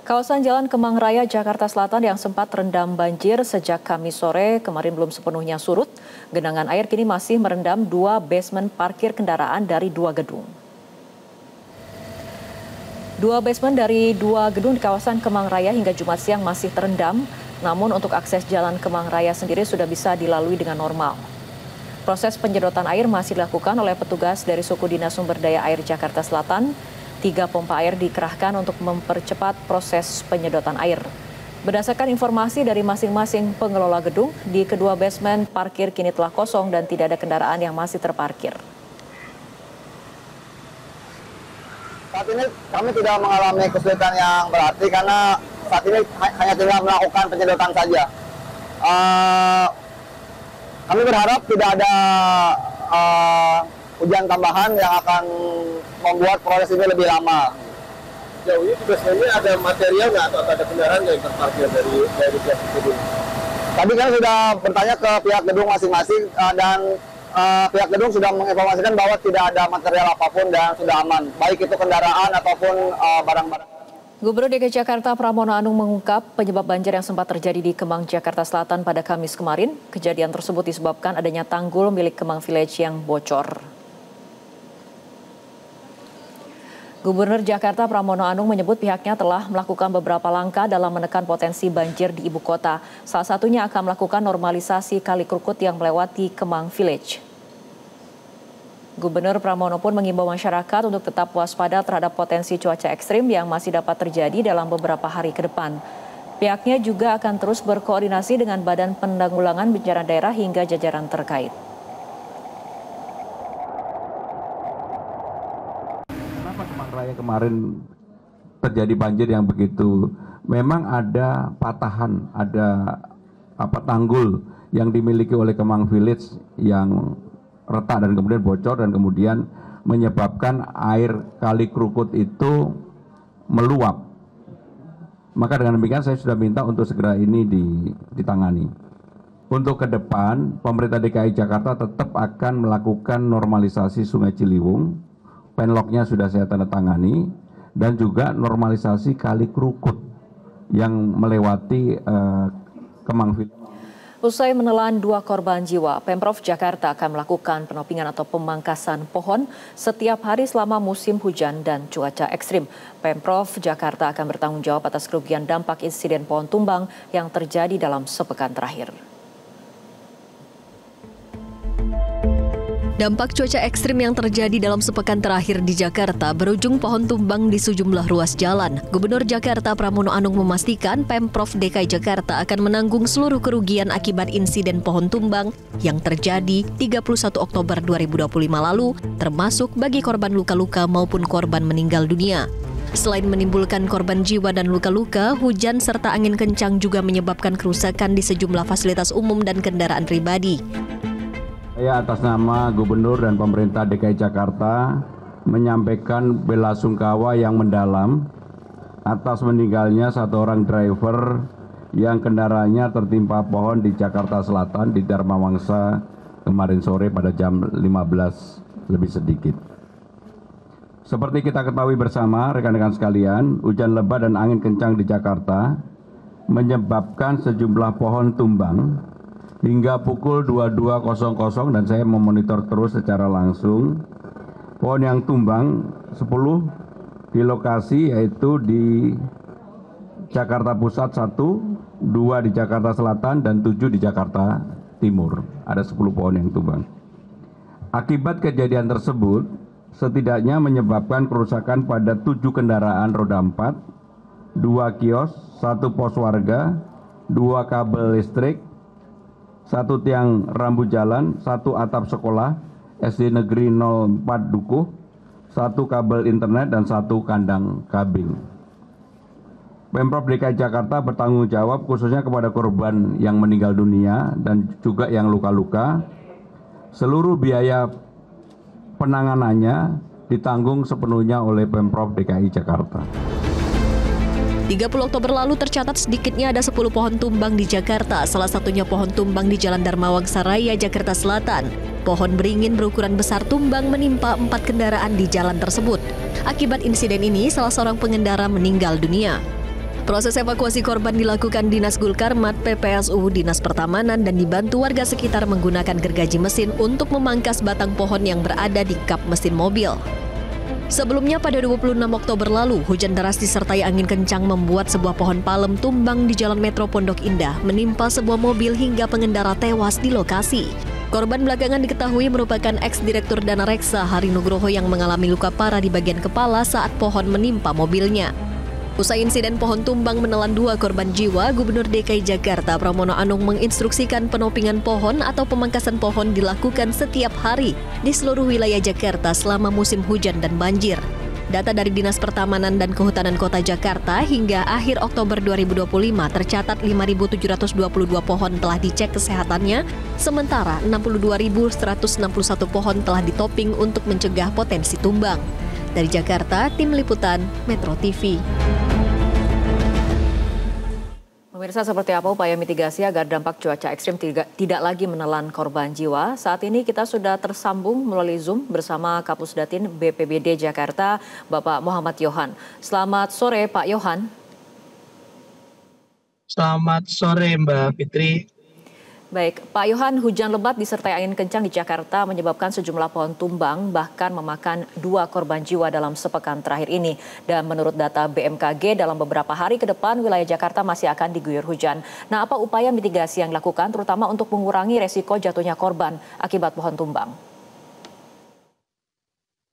Kawasan Jalan Kemang Raya, Jakarta Selatan yang sempat terendam banjir sejak Kamis sore kemarin belum sepenuhnya surut. Genangan air kini masih merendam 2 basement parkir kendaraan dari 2 gedung. 2 basement dari 2 gedung di kawasan Kemang Raya hingga Jumat siang masih terendam, namun untuk akses Jalan Kemang Raya sendiri sudah bisa dilalui dengan normal. Proses penyedotan air masih dilakukan oleh petugas dari Suku Dinas Sumber Daya Air Jakarta Selatan. 3 pompa air dikerahkan untuk mempercepat proses penyedotan air. Berdasarkan informasi dari masing-masing pengelola gedung, di kedua basement parkir kini telah kosong dan tidak ada kendaraan yang masih terparkir. Saat ini kami tidak mengalami kesulitan yang berarti karena saat ini hanya tinggal melakukan penyedotan saja. Kami berharap tidak ada hujan tambahan yang akan membuat proses ini lebih lama. Jauh ini juga sebenarnya ada material nggak atau ada kendaraan yang terparkir dari pihak gedung? Tadi kan sudah bertanya ke pihak gedung masing-masing dan pihak gedung sudah menginformasikan bahwa tidak ada material apapun dan sudah aman, baik itu kendaraan ataupun barang-barang. Gubernur DKI Jakarta Pramono Anung mengungkap penyebab banjir yang sempat terjadi di Kemang, Jakarta Selatan pada Kamis kemarin. Kejadian tersebut disebabkan adanya tanggul milik Kemang Village yang bocor. Gubernur Jakarta Pramono Anung menyebut pihaknya telah melakukan beberapa langkah dalam menekan potensi banjir di ibu kota. Salah satunya akan melakukan normalisasi Kali Krukut yang melewati Kemang Village. Gubernur Pramono pun mengimbau masyarakat untuk tetap waspada terhadap potensi cuaca ekstrim yang masih dapat terjadi dalam beberapa hari ke depan. Pihaknya juga akan terus berkoordinasi dengan Badan Penanggulangan Bencana Daerah hingga jajaran terkait. Kemang Raya kemarin terjadi banjir yang begitu, memang ada patahan, ada tanggul yang dimiliki oleh Kemang Village yang retak dan kemudian bocor dan kemudian menyebabkan air Kali Krukut itu meluap. Maka dengan demikian saya sudah minta untuk segera ini ditangani. Untuk ke depan, pemerintah DKI Jakarta tetap akan melakukan normalisasi Sungai Ciliwung. Penloknya sudah saya tanda tangani dan juga normalisasi Kali Krukut yang melewati Kemang Village. Usai menelan 2 korban jiwa, Pemprov Jakarta akan melakukan penopingan atau pemangkasan pohon setiap hari selama musim hujan dan cuaca ekstrim. Pemprov Jakarta akan bertanggung jawab atas kerugian dampak insiden pohon tumbang yang terjadi dalam sepekan terakhir. Dampak cuaca ekstrim yang terjadi dalam sepekan terakhir di Jakarta berujung pohon tumbang di sejumlah ruas jalan. Gubernur Jakarta Pramono Anung memastikan Pemprov DKI Jakarta akan menanggung seluruh kerugian akibat insiden pohon tumbang yang terjadi 31 Oktober 2025 lalu, termasuk bagi korban luka-luka maupun korban meninggal dunia. Selain menimbulkan korban jiwa dan luka-luka, hujan serta angin kencang juga menyebabkan kerusakan di sejumlah fasilitas umum dan kendaraan pribadi. Saya atas nama Gubernur dan pemerintah DKI Jakarta menyampaikan belasungkawa yang mendalam atas meninggalnya 1 orang driver yang kendaraannya tertimpa pohon di Jakarta Selatan di Dharma Wangsa kemarin sore pada jam 15 lebih sedikit. Seperti kita ketahui bersama rekan-rekan sekalian, hujan lebat dan angin kencang di Jakarta menyebabkan sejumlah pohon tumbang. Hingga pukul 22.00 dan saya memonitor terus secara langsung, pohon yang tumbang 10 di lokasi yaitu di Jakarta Pusat 1, 2 di Jakarta Selatan dan 7 di Jakarta Timur. Ada 10 pohon yang tumbang. Akibat kejadian tersebut setidaknya menyebabkan kerusakan pada 7 kendaraan roda 4, 2 kios, 1 pos warga, 2 kabel listrik, 1 tiang rambu jalan, 1 atap sekolah, SD Negeri 04 Dukuh, 1 kabel internet, dan 1 kandang kambing. Pemprov DKI Jakarta bertanggung jawab khususnya kepada korban yang meninggal dunia dan juga yang luka-luka. Seluruh biaya penanganannya ditanggung sepenuhnya oleh Pemprov DKI Jakarta. 30 Oktober lalu tercatat sedikitnya ada 10 pohon tumbang di Jakarta, salah satunya pohon tumbang di Jalan Dharma Wangsa Raya, Jakarta Selatan. Pohon beringin berukuran besar tumbang menimpa 4 kendaraan di jalan tersebut. Akibat insiden ini, salah seorang pengendara meninggal dunia. Proses evakuasi korban dilakukan Dinas Gulkarmat, PPSU, Dinas Pertamanan, dan dibantu warga sekitar menggunakan gergaji mesin untuk memangkas batang pohon yang berada di kap mesin mobil. Sebelumnya pada 26 Oktober lalu, hujan deras disertai angin kencang membuat sebuah pohon palem tumbang di Jalan Metro Pondok Indah, menimpa sebuah mobil hingga pengendara tewas di lokasi. Korban belakangan diketahui merupakan ex-direktur Dana Reksa Hari Nugroho yang mengalami luka parah di bagian kepala saat pohon menimpa mobilnya. Usai insiden pohon tumbang menelan 2 korban jiwa, Gubernur DKI Jakarta Pramono Anung menginstruksikan penopingan pohon atau pemangkasan pohon dilakukan setiap hari di seluruh wilayah Jakarta selama musim hujan dan banjir. Data dari Dinas Pertamanan dan Kehutanan Kota Jakarta hingga akhir Oktober 2025 tercatat 5.722 pohon telah dicek kesehatannya, sementara 62.161 pohon telah ditoping untuk mencegah potensi tumbang. Dari Jakarta, Tim Liputan Metro TV. Pemirsa, seperti apa upaya mitigasi agar dampak cuaca ekstrim tidak lagi menelan korban jiwa? Saat ini kita sudah tersambung melalui Zoom bersama Kapusdatin BPBD Jakarta, Bapak Muhammad Yohan. Selamat sore, Pak Yohan. Selamat sore, Mbak Fitri. Baik, Pak Yohan, hujan lebat disertai angin kencang di Jakarta menyebabkan sejumlah pohon tumbang, bahkan memakan 2 korban jiwa dalam sepekan terakhir ini. Dan menurut data BMKG, dalam beberapa hari ke depan wilayah Jakarta masih akan diguyur hujan. Nah, apa upaya mitigasi yang dilakukan, terutama untuk mengurangi resiko jatuhnya korban akibat pohon tumbang?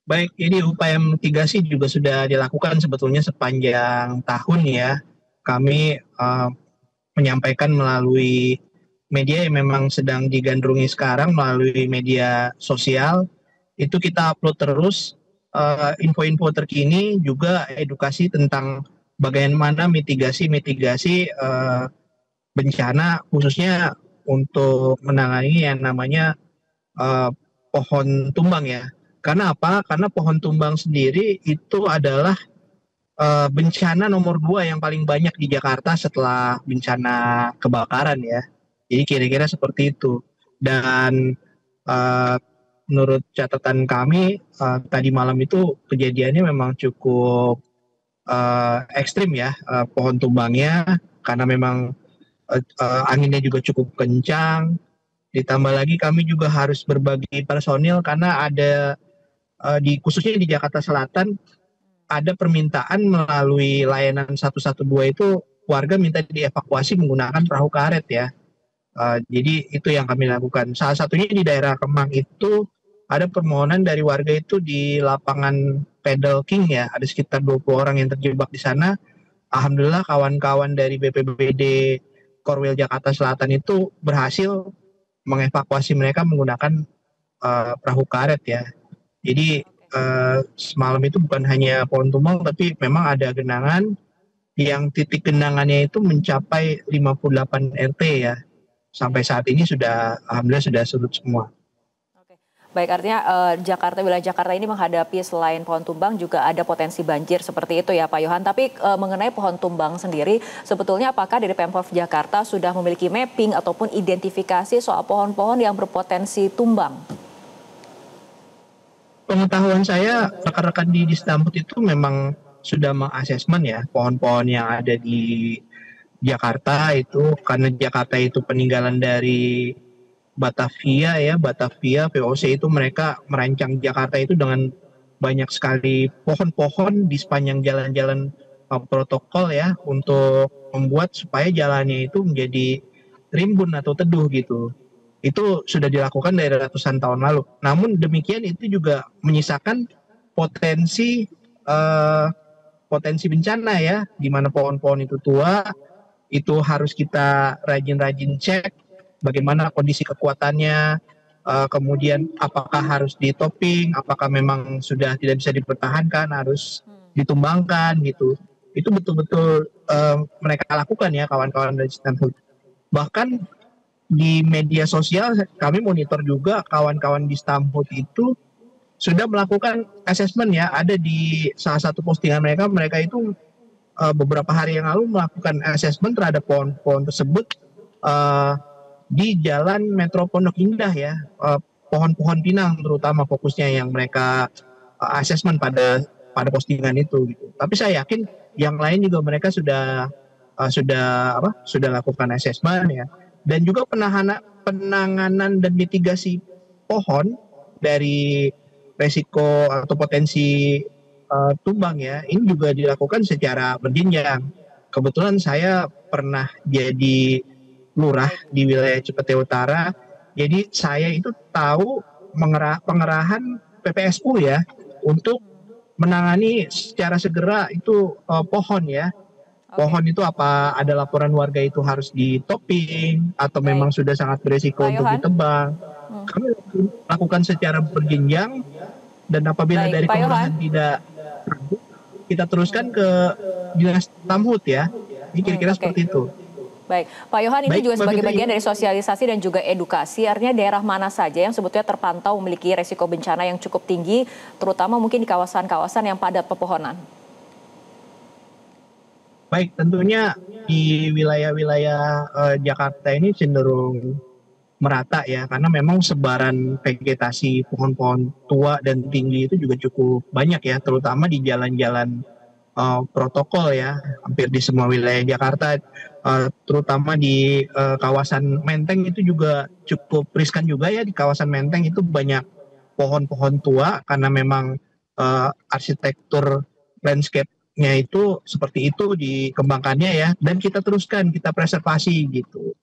Baik, ini upaya mitigasi juga sudah dilakukan sebetulnya sepanjang tahun ya. Kami menyampaikan melalui media yang memang sedang digandrungi sekarang melalui media sosial, itu kita upload terus info-info terkini, juga edukasi tentang bagaimana mitigasi bencana, khususnya untuk menangani yang namanya pohon tumbang ya. Karena apa? Karena pohon tumbang sendiri itu adalah bencana nomor 2 yang paling banyak di Jakarta setelah bencana kebakaran ya. Jadi kira-kira seperti itu. Dan menurut catatan kami tadi malam itu kejadiannya memang cukup ekstrim ya, pohon tumbangnya, karena memang anginnya juga cukup kencang. Ditambah lagi kami juga harus berbagi personil karena ada khususnya di Jakarta Selatan ada permintaan melalui layanan 112 itu warga minta dievakuasi menggunakan perahu karet ya. Jadi itu yang kami lakukan. Salah satunya di daerah Kemang itu ada permohonan dari warga itu di lapangan Pedal King ya. Ada sekitar 20 orang yang terjebak di sana. Alhamdulillah kawan-kawan dari BPBD Korwil Jakarta Selatan itu berhasil mengevakuasi mereka menggunakan perahu karet ya. Jadi semalam itu bukan hanya pohon tumbang tapi memang ada genangan yang titik genangannya itu mencapai 58 RT ya. Sampai saat ini alhamdulillah sudah surut semua. Oke. Baik, artinya wilayah Jakarta ini menghadapi selain pohon tumbang juga ada potensi banjir seperti itu ya Pak Yohan. Tapi mengenai pohon tumbang sendiri, sebetulnya apakah dari Pemprov Jakarta sudah memiliki mapping ataupun identifikasi soal pohon-pohon yang berpotensi tumbang? Pengetahuan saya, rekan-rekan di Disdamhut itu memang sudah mengasesmen ya pohon-pohon yang ada di Jakarta itu, karena Jakarta itu peninggalan dari Batavia ya, Batavia VOC itu mereka merancang Jakarta itu dengan banyak sekali pohon-pohon di sepanjang jalan-jalan protokol ya, untuk membuat supaya jalannya itu menjadi rimbun atau teduh gitu. Itu sudah dilakukan dari ratusan tahun lalu. Namun demikian itu juga menyisakan potensi bencana ya, di mana pohon-pohon itu tua. Itu harus kita rajin-rajin cek bagaimana kondisi kekuatannya, kemudian apakah harus ditoping, apakah memang sudah tidak bisa dipertahankan, harus ditumbangkan gitu. Itu betul-betul mereka lakukan ya kawan-kawan dari Disdamhut. Bahkan di media sosial kami monitor juga kawan-kawan di Disdamhut itu sudah melakukan assessment ya, ada di salah satu postingan mereka itu beberapa hari yang lalu melakukan assessment terhadap pohon-pohon tersebut di Jalan Metro Pondok Indah ya, pohon-pohon pinang terutama fokusnya yang mereka assessment pada postingan itu gitu. Tapi saya yakin yang lain juga mereka sudah sudah lakukan asesmen ya, dan juga penanganan dan mitigasi pohon dari resiko atau potensi tumbang ya, ini juga dilakukan secara berjenjang. Kebetulan saya pernah jadi lurah di wilayah Cipete Utara, jadi saya itu tahu pengerahan PPSU ya untuk menangani secara segera itu pohon ya. Pohon itu apa ada laporan warga itu harus ditoping atau memang sudah sangat berisiko untuk ditebang. Kami lakukan secara berjenjang, dan apabila dari kelurahan tidak sanggup, kita teruskan ke dinas Tamhut ya. Ini kira-kira seperti itu. Baik, Pak Yohan, ini juga sebagai bagian dari sosialisasi dan juga edukasi, artinya daerah mana saja yang sebetulnya terpantau memiliki resiko bencana yang cukup tinggi, terutama mungkin di kawasan-kawasan yang padat pepohonan? Baik, tentunya di wilayah-wilayah Jakarta ini cenderung merata ya, karena memang sebaran vegetasi pohon-pohon tua dan tinggi itu juga cukup banyak ya, terutama di jalan-jalan protokol ya, hampir di semua wilayah Jakarta, terutama di kawasan Menteng itu juga cukup riskan juga ya. Di kawasan Menteng itu banyak pohon-pohon tua karena memang arsitektur landscape-nya itu seperti itu dikembangkannya ya, dan kita teruskan, kita preservasi gitu.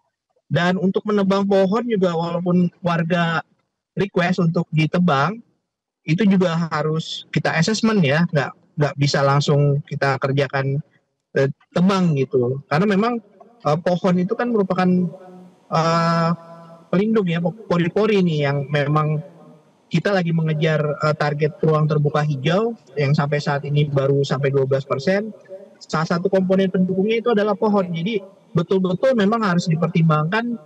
Dan untuk menebang pohon juga, walaupun warga request untuk ditebang, itu juga harus kita assessment ya, nggak bisa langsung kita kerjakan tebang gitu, karena memang pohon itu kan merupakan pelindung ya, pori-pori nih yang memang kita lagi mengejar target ruang terbuka hijau yang sampai saat ini baru sampai 12%. Salah satu komponen pendukungnya itu adalah pohon. Jadi betul-betul memang harus dipertimbangkan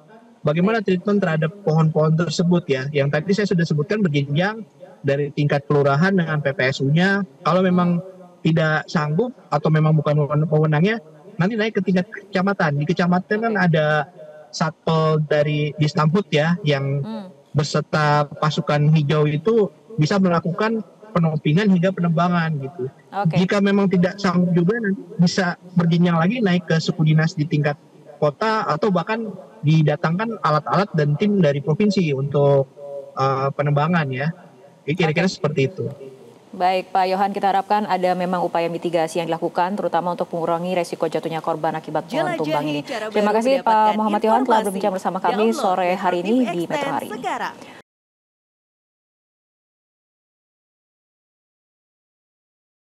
bagaimana treatment terhadap pohon-pohon tersebut ya. Yang tadi saya sudah sebutkan berjenjang dari tingkat kelurahan dengan PPSU-nya. Kalau memang tidak sanggup atau memang bukan wewenangnya, nanti naik ke tingkat kecamatan. Di kecamatan kan ada satpol dari Distamhut ya, yang beserta pasukan hijau itu bisa melakukan penopingan hingga penebangan gitu. Jika memang tidak sanggup juga, nanti bisa berjenjang lagi naik ke suku dinas di tingkat kota, atau bahkan didatangkan alat-alat dan tim dari provinsi untuk penebangan ya. Kira-kira seperti itu. Baik, Pak Yohan, kita harapkan ada memang upaya mitigasi yang dilakukan, terutama untuk mengurangi resiko jatuhnya korban akibat pohon tumbang ini. Terima kasih Pak Muhammad Yohan telah berbincang bersama kami sore hari ini di Metro Hari Ini.